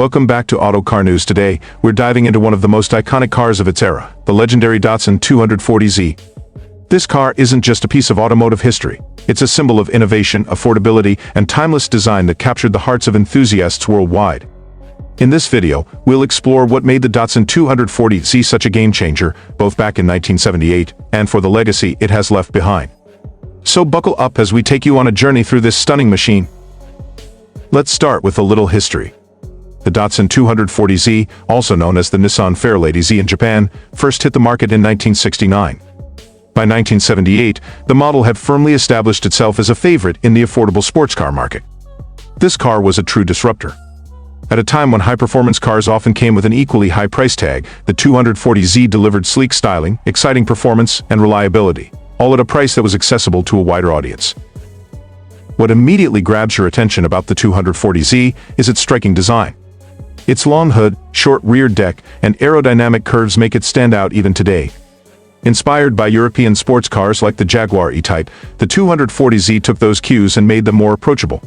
Welcome back to Auto Car News. Today, we're diving into one of the most iconic cars of its era, the legendary Datsun 240Z. This car isn't just a piece of automotive history. It's a symbol of innovation, affordability, and timeless design that captured the hearts of enthusiasts worldwide. In this video, we'll explore what made the Datsun 240Z such a game-changer, both back in 1978 and for the legacy it has left behind. So buckle up as we take you on a journey through this stunning machine. Let's start with a little history. The Datsun 240Z, also known as the Nissan Fairlady Z in Japan, first hit the market in 1969. By 1978, the model had firmly established itself as a favorite in the affordable sports car market. This car was a true disruptor. At a time when high-performance cars often came with an equally high price tag, the 240Z delivered sleek styling, exciting performance, and reliability, all at a price that was accessible to a wider audience. What immediately grabs your attention about the 240Z is its striking design. Its long hood, short rear deck, and aerodynamic curves make it stand out even today. Inspired by European sports cars like the Jaguar E-Type, the 240Z took those cues and made them more approachable.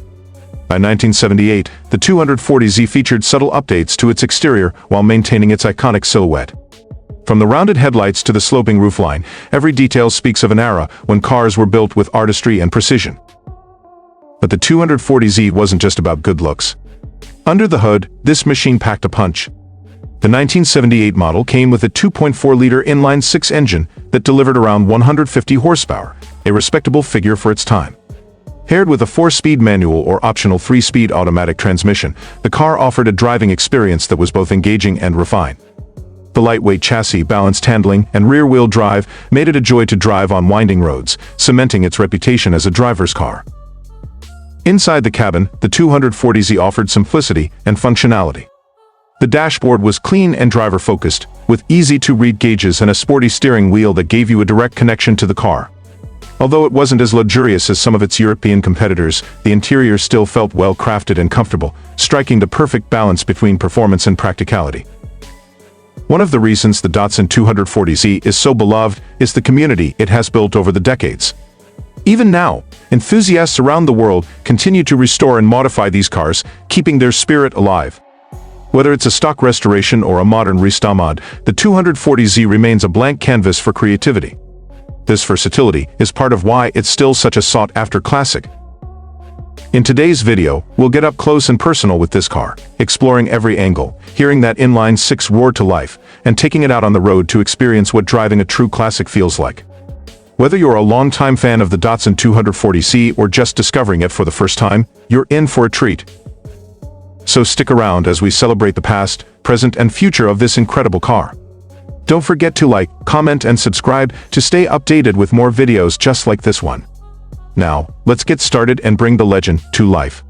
By 1978, the 240Z featured subtle updates to its exterior while maintaining its iconic silhouette. From the rounded headlights to the sloping roofline, every detail speaks of an era when cars were built with artistry and precision. But the 240Z wasn't just about good looks. Under the hood, this machine packed a punch. The 1978 model came with a 2.4-liter inline-six engine that delivered around 150 horsepower, a respectable figure for its time. Paired with a 4-speed manual or optional 3-speed automatic transmission, the car offered a driving experience that was both engaging and refined. The lightweight chassis, balanced handling, and rear-wheel drive made it a joy to drive on winding roads, cementing its reputation as a driver's car. Inside the cabin, the 240Z offered simplicity and functionality. The dashboard was clean and driver-focused, with easy-to-read gauges and a sporty steering wheel that gave you a direct connection to the car. Although it wasn't as luxurious as some of its European competitors, the interior still felt well-crafted and comfortable, striking the perfect balance between performance and practicality. One of the reasons the Datsun 240Z is so beloved is the community it has built over the decades. Even now, enthusiasts around the world continue to restore and modify these cars, keeping their spirit alive. Whether it's a stock restoration or a modern restamod, the 240Z remains a blank canvas for creativity. This versatility is part of why it's still such a sought-after classic. In today's video, we'll get up close and personal with this car, exploring every angle, hearing that inline-six roar to life, and taking it out on the road to experience what driving a true classic feels like. Whether you're a longtime fan of the Datsun 240Z or just discovering it for the first time, you're in for a treat. So stick around as we celebrate the past, present, and future of this incredible car. Don't forget to like, comment, and subscribe to stay updated with more videos just like this one. Now, let's get started and bring the legend to life.